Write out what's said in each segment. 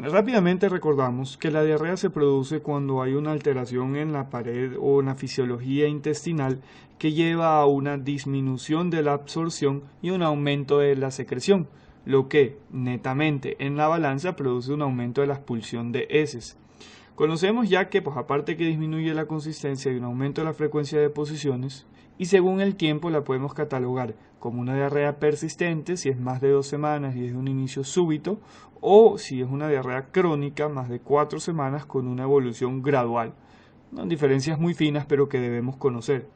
Bien, rápidamente recordamos que la diarrea se produce cuando hay una alteración en la pared o en la fisiología intestinal que lleva a una disminución de la absorción y un aumento de la secreción, lo que netamente en la balanza produce un aumento de la expulsión de heces. Conocemos ya que, pues aparte que disminuye la consistencia y un aumento de la frecuencia de deposiciones, y según el tiempo la podemos catalogar como una diarrea persistente si es más de 2 semanas y es de un inicio súbito, o si es una diarrea crónica más de 4 semanas con una evolución gradual. Son diferencias muy finas pero que debemos conocer.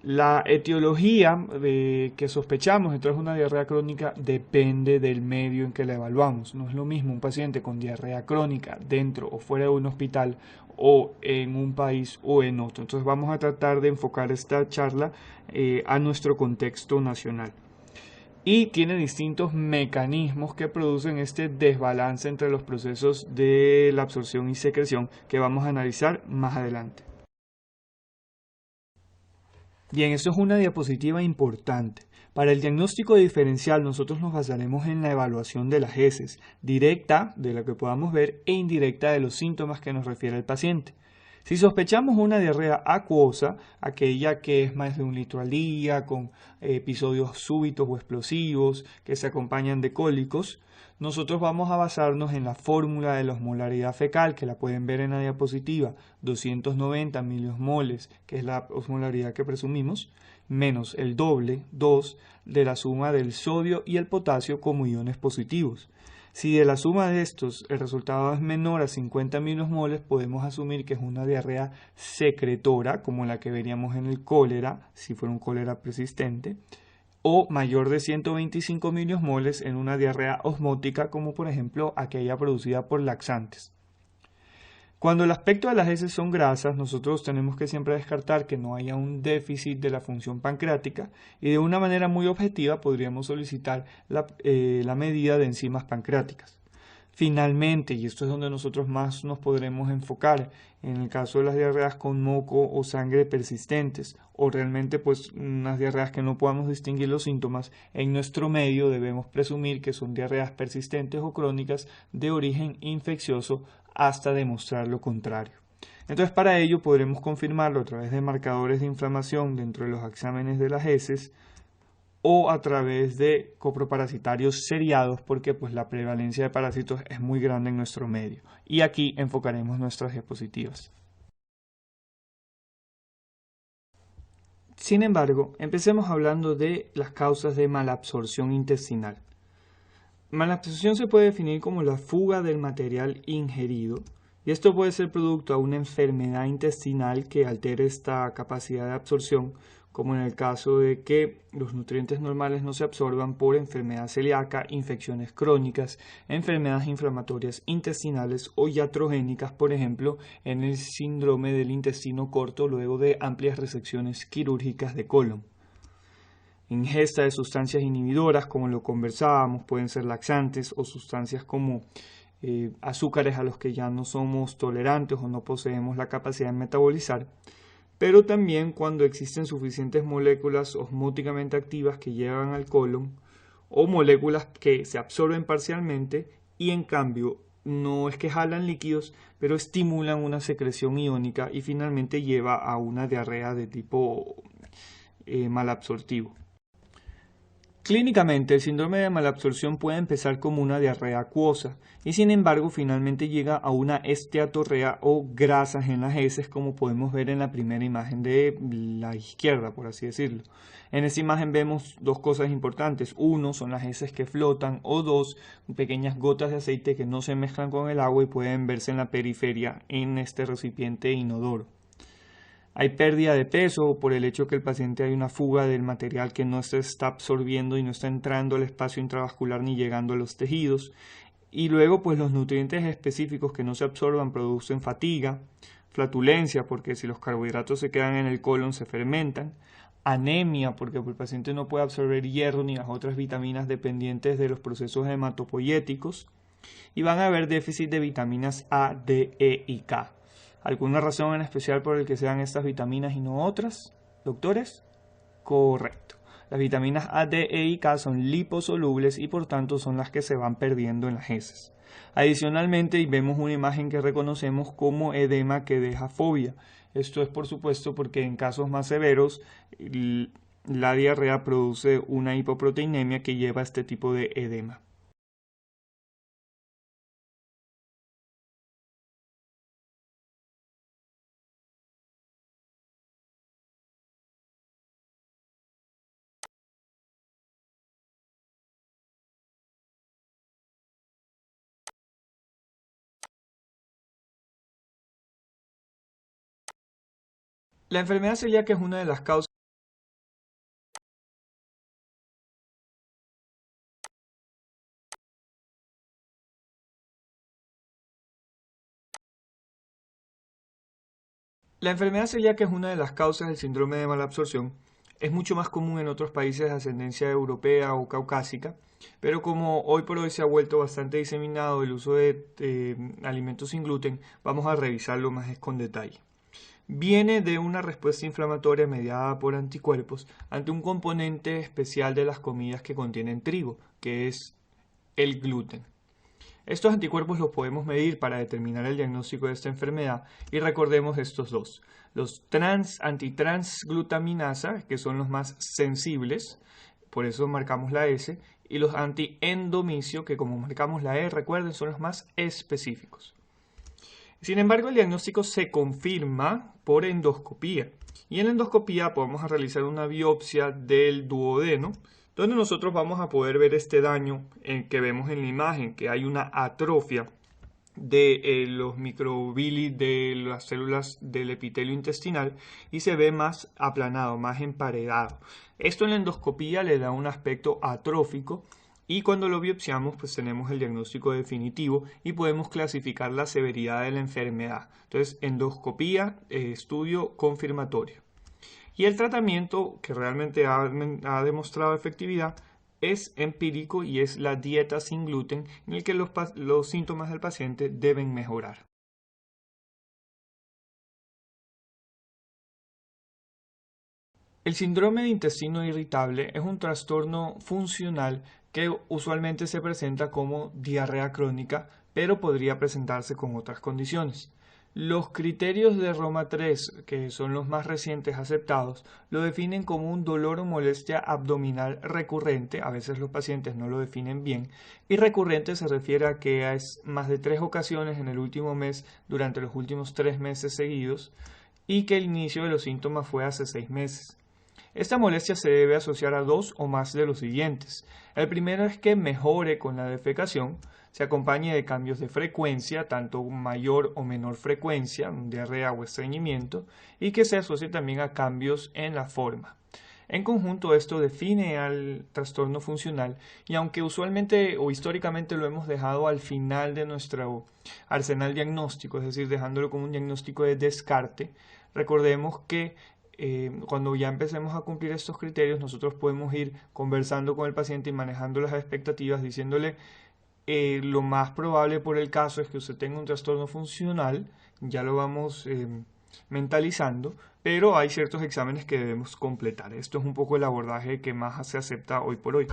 La etiología que sospechamos detrás de una diarrea crónica depende del medio en que la evaluamos. No es lo mismo un paciente con diarrea crónica dentro o fuera de un hospital o en un país o en otro. Entonces vamos a tratar de enfocar esta charla a nuestro contexto nacional. Y tiene distintos mecanismos que producen este desbalance entre los procesos de la absorción y secreción que vamos a analizar más adelante. Bien, esto es una diapositiva importante. Para el diagnóstico diferencial nosotros nos basaremos en la evaluación de las heces, directa de la que podamos ver e indirecta de los síntomas que nos refiere el paciente. Si sospechamos una diarrea acuosa, aquella que es más de 1 litro al día, con episodios súbitos o explosivos que se acompañan de cólicos, nosotros vamos a basarnos en la fórmula de la osmolaridad fecal, que la pueden ver en la diapositiva, 290 miliosmoles, que es la osmolaridad que presumimos, menos el doble, 2, de la suma del sodio y el potasio como iones positivos. Si de la suma de estos el resultado es menor a 50 miliosmoles, podemos asumir que es una diarrea secretora, como la que veríamos en el cólera, si fuera un cólera persistente, o mayor de 125 miliosmoles en una diarrea osmótica, como por ejemplo aquella producida por laxantes. Cuando el aspecto de las heces son grasas, nosotros tenemos que siempre descartar que no haya un déficit de la función pancreática y de una manera muy objetiva podríamos solicitar la medida de enzimas pancreáticas. Finalmente, y esto es donde nosotros más nos podremos enfocar, en el caso de las diarreas con moco o sangre persistentes, o realmente pues unas diarreas que no podamos distinguir los síntomas, en nuestro medio debemos presumir que son diarreas persistentes o crónicas de origen infeccioso hasta demostrar lo contrario. Entonces para ello podremos confirmarlo a través de marcadores de inflamación dentro de los exámenes de las heces, o a través de coproparasitarios seriados porque pues la prevalencia de parásitos es muy grande en nuestro medio. Y aquí enfocaremos nuestras diapositivas. Sin embargo, empecemos hablando de las causas de malabsorción intestinal. Malabsorción se puede definir como la fuga del material ingerido, y esto puede ser producto de una enfermedad intestinal que altere esta capacidad de absorción, como en el caso de que los nutrientes normales no se absorban por enfermedad celíaca, infecciones crónicas, enfermedades inflamatorias intestinales o iatrogénicas, por ejemplo, en el síndrome del intestino corto luego de amplias resecciones quirúrgicas de colon. Ingesta de sustancias inhibidoras, como lo conversábamos, pueden ser laxantes o sustancias como azúcares a los que ya no somos tolerantes o no poseemos la capacidad de metabolizar, pero también cuando existen suficientes moléculas osmóticamente activas que llegan al colon o moléculas que se absorben parcialmente y en cambio no es que jalan líquidos, pero estimulan una secreción iónica y finalmente lleva a una diarrea de tipo malabsortivo. Clínicamente, el síndrome de malabsorción puede empezar como una diarrea acuosa y sin embargo finalmente llega a una esteatorrea o grasas en las heces, como podemos ver en la primera imagen de la izquierda, por así decirlo. En esta imagen vemos dos cosas importantes. Uno, son las heces que flotan, o dos, pequeñas gotas de aceite que no se mezclan con el agua y pueden verse en la periferia en este recipiente inodoro. Hay pérdida de peso por el hecho que el paciente hay una fuga del material que no se está absorbiendo y no está entrando al espacio intravascular ni llegando a los tejidos. Y luego pues los nutrientes específicos que no se absorban producen fatiga, flatulencia porque si los carbohidratos se quedan en el colon se fermentan, anemia porque el paciente no puede absorber hierro ni las otras vitaminas dependientes de los procesos hematopoyéticos, y van a haber déficit de vitaminas A, D, E y K. ¿Alguna razón en especial por el que sean estas vitaminas y no otras, doctores? Correcto. Las vitaminas A, D, E y K son liposolubles y por tanto son las que se van perdiendo en las heces. Adicionalmente, vemos una imagen que reconocemos como edema que deja fobia. Esto es por supuesto porque en casos más severos la diarrea produce una hipoproteinemia que lleva a este tipo de edema. La enfermedad celíaca es una de las causas. La enfermedad celíaca es una de las causas del síndrome de malabsorción. Es mucho más común en otros países de ascendencia europea o caucásica, pero como hoy por hoy se ha vuelto bastante diseminado el uso de alimentos sin gluten, vamos a revisarlo más con detalle. Viene de una respuesta inflamatoria mediada por anticuerpos ante un componente especial de las comidas que contienen trigo, que es el gluten. Estos anticuerpos los podemos medir para determinar el diagnóstico de esta enfermedad y recordemos estos dos. Los antitransglutaminasa, que son los más sensibles, por eso marcamos la S, y los antiendomicio, que como marcamos la E, recuerden, son los más específicos. Sin embargo, el diagnóstico se confirma por endoscopía. Y en la endoscopía podemos realizar una biopsia del duodeno, donde nosotros vamos a poder ver este daño que vemos en la imagen, que hay una atrofia de los microvilli de las células del epitelio intestinal y se ve más aplanado, más emparedado. Esto en la endoscopía le da un aspecto atrófico y cuando lo biopsiamos pues tenemos el diagnóstico definitivo y podemos clasificar la severidad de la enfermedad. Entonces, endoscopía, estudio confirmatorio. Y el tratamiento que realmente ha demostrado efectividad es empírico y es la dieta sin gluten en el que los síntomas del paciente deben mejorar. El síndrome de intestino irritable es un trastorno funcional que usualmente se presenta como diarrea crónica, pero podría presentarse con otras condiciones. Los criterios de Roma 3, que son los más recientes aceptados, lo definen como un dolor o molestia abdominal recurrente, a veces los pacientes no lo definen bien, y recurrente se refiere a que es más de 3 ocasiones en el último mes durante los últimos 3 meses seguidos, y que el inicio de los síntomas fue hace 6 meses. Esta molestia se debe asociar a dos o más de los siguientes. El primero es que mejore con la defecación, se acompañe de cambios de frecuencia, tanto mayor o menor frecuencia, diarrea o estreñimiento, y que se asocie también a cambios en la forma. En conjunto, esto define al trastorno funcional y aunque usualmente o históricamente lo hemos dejado al final de nuestro arsenal diagnóstico, es decir, dejándolo como un diagnóstico de descarte, recordemos que cuando ya empecemos a cumplir estos criterios, nosotros podemos ir conversando con el paciente y manejando las expectativas, diciéndole lo más probable por el caso es que usted tenga un trastorno funcional, ya lo vamos mentalizando, pero hay ciertos exámenes que debemos completar. Esto es un poco el abordaje que más se acepta hoy por hoy.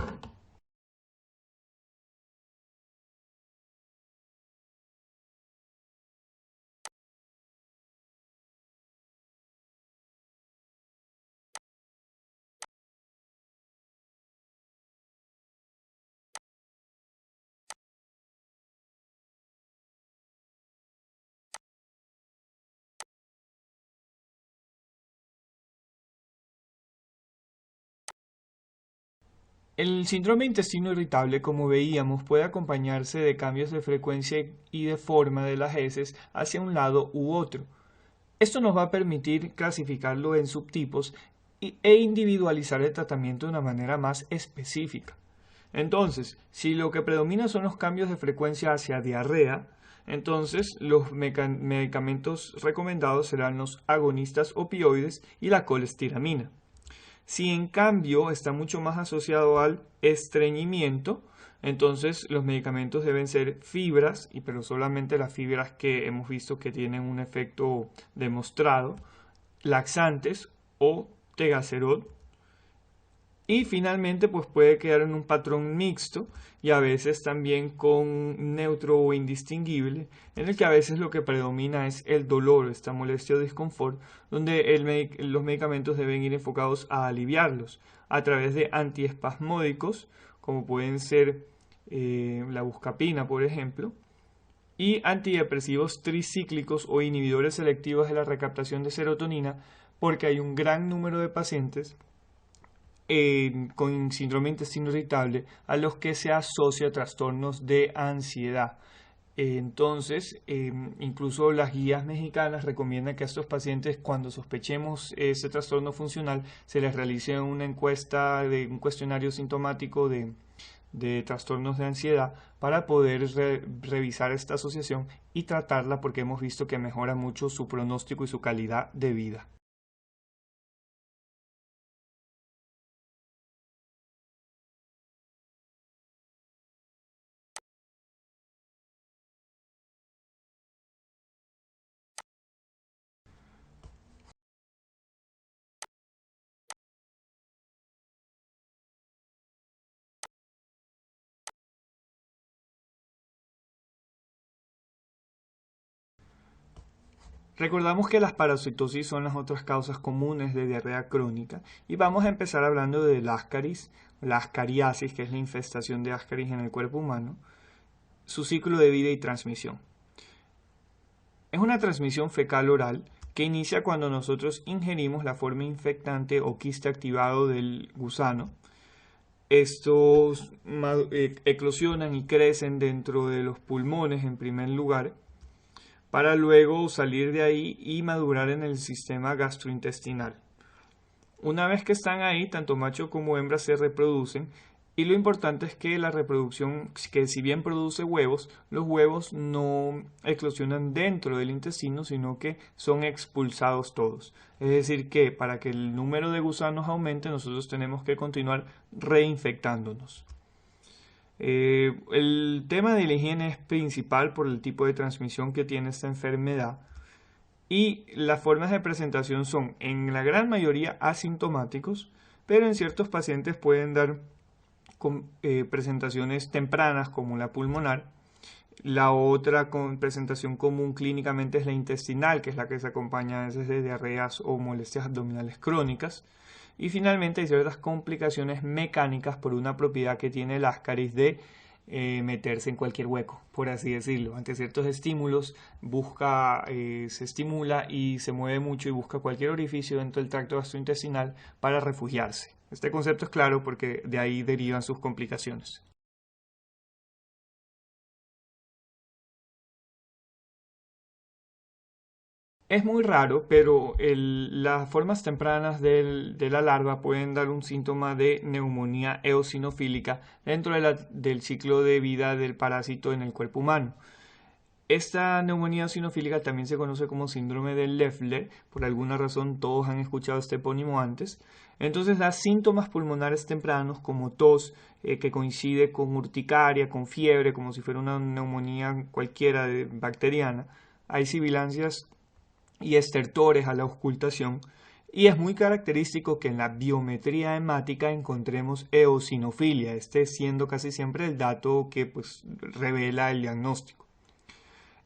El síndrome de intestino irritable, como veíamos, puede acompañarse de cambios de frecuencia y de forma de las heces hacia un lado u otro. Esto nos va a permitir clasificarlo en subtipos e individualizar el tratamiento de una manera más específica. Entonces, si lo que predomina son los cambios de frecuencia hacia diarrea, entonces los medicamentos recomendados serán los agonistas opioides y la colestiramina. Si en cambio está mucho más asociado al estreñimiento, entonces los medicamentos deben ser fibras, pero solamente las fibras que hemos visto que tienen un efecto demostrado, laxantes o tegacerol, Y finalmente, pues puede quedar en un patrón mixto y a veces también con neutro o indistinguible, en el que a veces lo que predomina es el dolor, esta molestia o disconfort, donde los medicamentos deben ir enfocados a aliviarlos a través de antiespasmódicos, como pueden ser la buscapina, por ejemplo, y antidepresivos tricíclicos o inhibidores selectivos de la recaptación de serotonina, porque hay un gran número de pacientes con síndrome de intestino irritable a los que se asocia trastornos de ansiedad. Entonces, incluso las guías mexicanas recomiendan que a estos pacientes, cuando sospechemos ese trastorno funcional, se les realice una encuesta de un cuestionario sintomático de trastornos de ansiedad para poder revisar esta asociación y tratarla, porque hemos visto que mejora mucho su pronóstico y su calidad de vida. Recordamos que las parasitosis son las otras causas comunes de diarrea crónica y vamos a empezar hablando del ascaris, la ascariasis, que es la infestación de ascaris en el cuerpo humano, su ciclo de vida y transmisión. Es una transmisión fecal-oral que inicia cuando nosotros ingerimos la forma infectante o quiste activado del gusano. Estos eclosionan y crecen dentro de los pulmones en primer lugar, para luego salir de ahí y madurar en el sistema gastrointestinal. Una vez que están ahí, tanto macho como hembra se reproducen, y lo importante es que la reproducción, que si bien produce huevos, los huevos no eclosionan dentro del intestino, sino que son expulsados todos. Es decir, que para que el número de gusanos aumente, nosotros tenemos que continuar reinfectándonos. El tema de la higiene es principal por el tipo de transmisión que tiene esta enfermedad, y las formas de presentación son en la gran mayoría asintomáticos, pero en ciertos pacientes pueden dar presentaciones tempranas como la pulmonar. La otra presentación común clínicamente es la intestinal, que es la que se acompaña a veces de diarreas o molestias abdominales crónicas. Y finalmente hay ciertas complicaciones mecánicas por una propiedad que tiene el ascaris de meterse en cualquier hueco, por así decirlo. Ante ciertos estímulos se estimula y se mueve mucho y busca cualquier orificio dentro del tracto gastrointestinal para refugiarse. Este concepto es claro porque de ahí derivan sus complicaciones. Es muy raro, pero las formas tempranas de la larva pueden dar un síntoma de neumonía eosinofílica dentro del ciclo de vida del parásito en el cuerpo humano. Esta neumonía eosinofílica también se conoce como síndrome de Leffler. Por alguna razón todos han escuchado este epónimo antes. Entonces da síntomas pulmonares tempranos como tos, que coincide con urticaria, con fiebre, como si fuera una neumonía cualquiera bacteriana. Hay sibilancias y estertores a la auscultación, y es muy característico que en la biometría hemática encontremos eosinofilia, este siendo casi siempre el dato que pues revela el diagnóstico.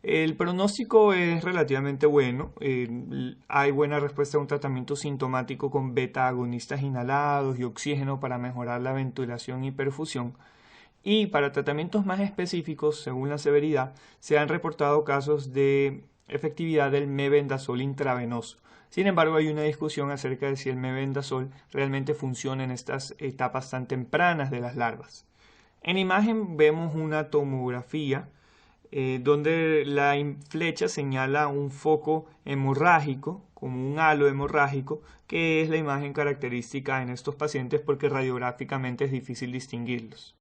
El pronóstico es relativamente bueno, hay buena respuesta a un tratamiento sintomático con beta agonistas inhalados y oxígeno para mejorar la ventilación y perfusión, y para tratamientos más específicos, según la severidad, se han reportado casos de efectividad del mebendazol intravenoso. Sin embargo, hay una discusión acerca de si el mebendazol realmente funciona en estas etapas tan tempranas de las larvas. En imagen vemos una tomografía donde la flecha señala un foco hemorrágico, como un halo hemorrágico, que es la imagen característica en estos pacientes porque radiográficamente es difícil distinguirlos.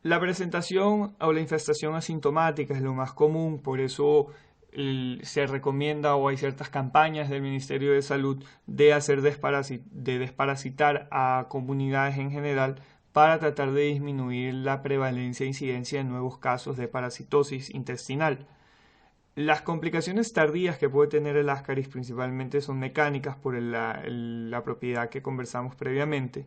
La presentación o la infestación asintomática es lo más común, por eso se recomienda o hay ciertas campañas del Ministerio de Salud de hacer de desparasitar a comunidades en general para tratar de disminuir la prevalencia e incidencia de nuevos casos de parasitosis intestinal. Las complicaciones tardías que puede tener el Ascaris principalmente son mecánicas por la propiedad que conversamos previamente.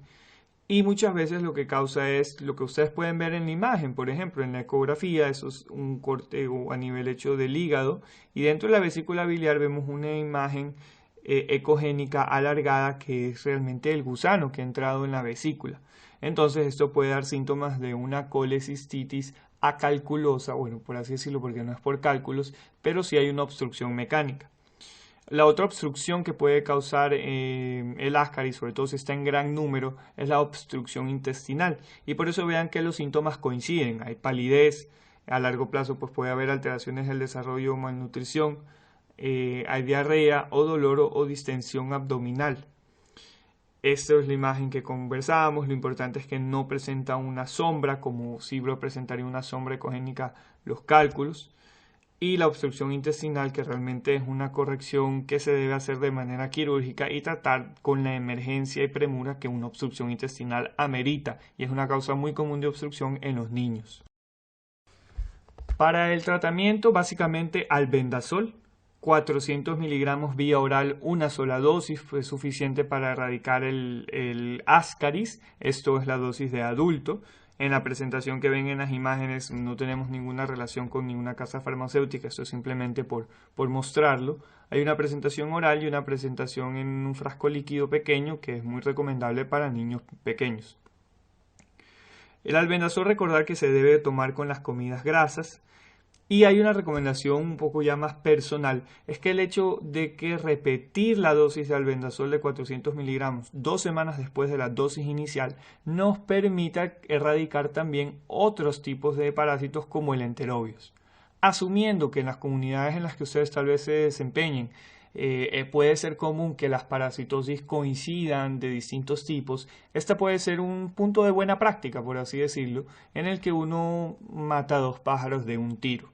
Y muchas veces lo que causa es lo que ustedes pueden ver en la imagen, por ejemplo, en la ecografía, eso es un corte a nivel hecho del hígado, y dentro de la vesícula biliar vemos una imagen ecogénica alargada que es realmente el gusano que ha entrado en la vesícula. Entonces esto puede dar síntomas de una colecistitis acalculosa, bueno, por así decirlo, porque no es por cálculos, pero sí hay una obstrucción mecánica. La otra obstrucción que puede causar el Ascaris, sobre todo si está en gran número, es la obstrucción intestinal. Y por eso vean que los síntomas coinciden. Hay palidez, a largo plazo pues puede haber alteraciones del desarrollo o malnutrición, hay diarrea o dolor o distensión abdominal. Esta es la imagen que conversábamos. Lo importante es que no presenta una sombra, como si lo presentaría una sombra ecogénica los cálculos. Y la obstrucción intestinal, que realmente es una corrección que se debe hacer de manera quirúrgica y tratar con la emergencia y premura que una obstrucción intestinal amerita, y es una causa muy común de obstrucción en los niños. Para el tratamiento, básicamente albendazol, 400 miligramos vía oral, una sola dosis, fue suficiente para erradicar el Ascaris. Esto es la dosis de adulto. En la presentación que ven en las imágenes no tenemos ninguna relación con ninguna casa farmacéutica, esto es simplemente por mostrarlo. Hay una presentación oral y una presentación en un frasco líquido pequeño que es muy recomendable para niños pequeños. El albendazol, recordar que se debe tomar con las comidas grasas. Y hay una recomendación un poco ya más personal, es que el hecho de que repetir la dosis de albendazol de 400 miligramos 2 semanas después de la dosis inicial nos permita erradicar también otros tipos de parásitos como el enterobius. Asumiendo que en las comunidades en las que ustedes tal vez se desempeñen puede ser común que las parasitosis coincidan de distintos tipos, esta puede ser un punto de buena práctica, por así decirlo, en el que uno mata 2 pájaros de un tiro.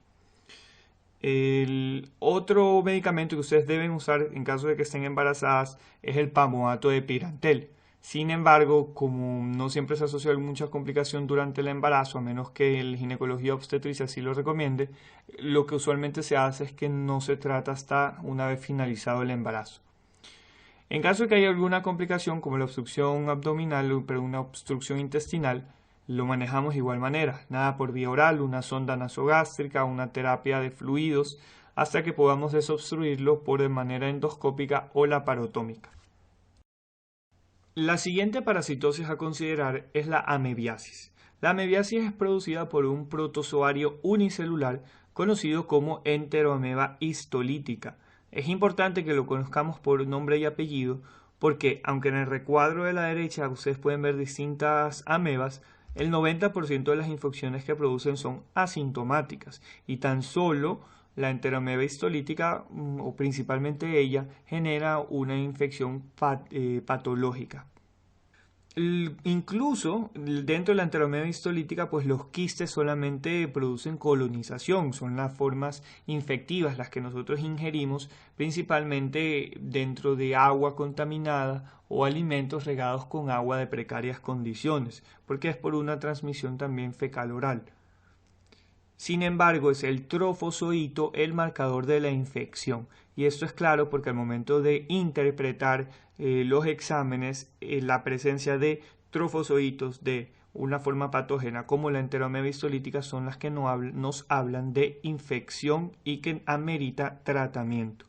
El otro medicamento que ustedes deben usar en caso de que estén embarazadas es el pamoato de Pirantel. Sin embargo, como no siempre se asocia mucha complicación durante el embarazo, a menos que el ginecología obstetricia así lo recomiende, lo que usualmente se hace es que no se trata hasta una vez finalizado el embarazo. En caso de que haya alguna complicación como la obstrucción abdominal, pero una obstrucción intestinal, lo manejamos de igual manera, nada por vía oral, una sonda nasogástrica, una terapia de fluidos, hasta que podamos desobstruirlo por de manera endoscópica o laparotómica. La siguiente parasitosis a considerar es la amebiasis. La amebiasis es producida por un protozoario unicelular conocido como Enteroameba histolítica. Es importante que lo conozcamos por nombre y apellido porque, aunque en el recuadro de la derecha ustedes pueden ver distintas amebas, el 90% de las infecciones que producen son asintomáticas y tan solo la enteroameba histolítica, o principalmente ella, genera una infección patológica. Incluso dentro de la enteroameba histolítica, pues los quistes solamente producen colonización, son las formas infectivas las que nosotros ingerimos, principalmente dentro de agua contaminada o alimentos regados con agua de precarias condiciones, porque es por una transmisión también fecal oral. Sin embargo, es el trofozoito el marcador de la infección. Y esto es claro porque al momento de interpretar los exámenes, la presencia de trofozoitos de una forma patógena como la enteroameba histolítica son las que nos hablan de infección y que amerita tratamiento.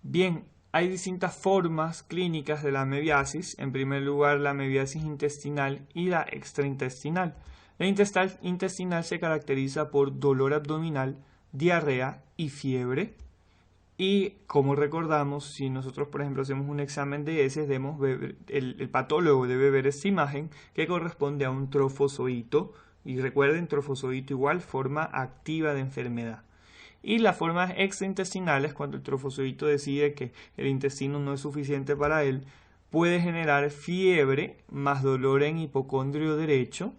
Bien, hay distintas formas clínicas de la amebiasis. En primer lugar, la amebiasis intestinal y la extraintestinal. La intestinal se caracteriza por dolor abdominal, diarrea y fiebre. Y como recordamos, si nosotros por ejemplo hacemos un examen de heces, el patólogo debe ver esta imagen que corresponde a un trofozoito. Y recuerden, trofozoito igual forma activa de enfermedad. Y las formas extraintestinales, cuando el trofozoito decide que el intestino no es suficiente para él, puede generar fiebre más dolor en hipocondrio derecho.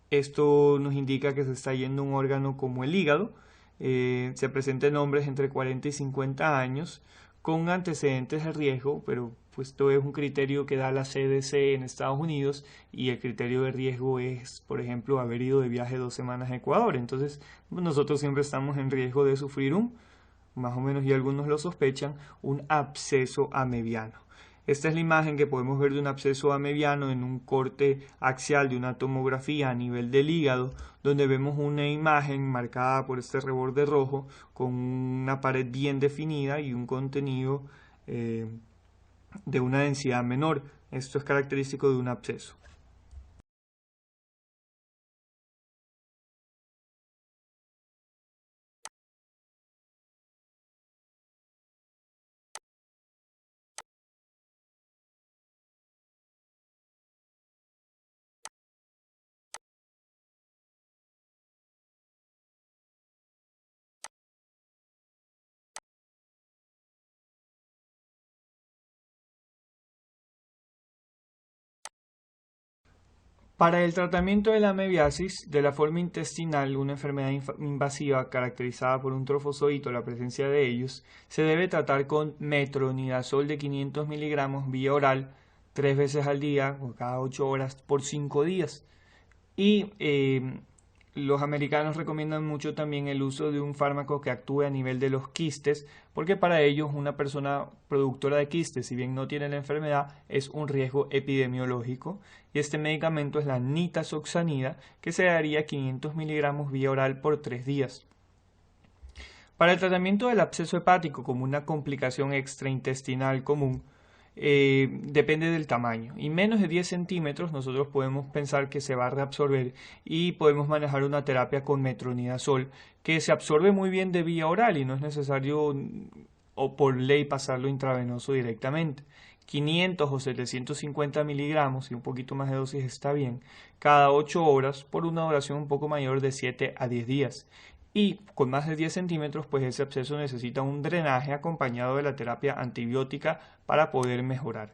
Esto nos indica que se está yendo un órgano como el hígado. Se presenta en hombres entre 40 y 50 años con antecedentes de riesgo, pero pues esto es un criterio que da la CDC en Estados Unidos, y el criterio de riesgo es, por ejemplo, haber ido de viaje 2 semanas a Ecuador. Entonces, nosotros siempre estamos en riesgo de sufrir más o menos, y algunos lo sospechan, un absceso amebiano. Esta es la imagen que podemos ver de un absceso amebiano en un corte axial de una tomografía a nivel del hígado, donde vemos una imagen marcada por este reborde rojo con una pared bien definida y un contenido de una densidad menor. Esto es característico de un absceso. Para el tratamiento de la amebiasis de la forma intestinal, una enfermedad invasiva caracterizada por un trofozoito, la presencia de ellos, se debe tratar con metronidazol de 500 miligramos vía oral 3 veces al día, o cada 8 horas, por 5 días. Y los americanos recomiendan mucho también el uso de un fármaco que actúe a nivel de los quistes, porque para ellos una persona productora de quistes, si bien no tiene la enfermedad, es un riesgo epidemiológico, y este medicamento es la nitazoxanida, que se daría 500 miligramos vía oral por 3 días. Para el tratamiento del absceso hepático como una complicación extraintestinal común, depende del tamaño, y menos de 10 centímetros nosotros podemos pensar que se va a reabsorber, y podemos manejar una terapia con metronidazol que se absorbe muy bien de vía oral y no es necesario o por ley pasarlo intravenoso directamente. 500 o 750 miligramos y un poquito más de dosis está bien, cada 8 horas por una duración un poco mayor de 7 a 10 días. Y con más de 10 centímetros, pues ese absceso necesita un drenaje acompañado de la terapia antibiótica para poder mejorar.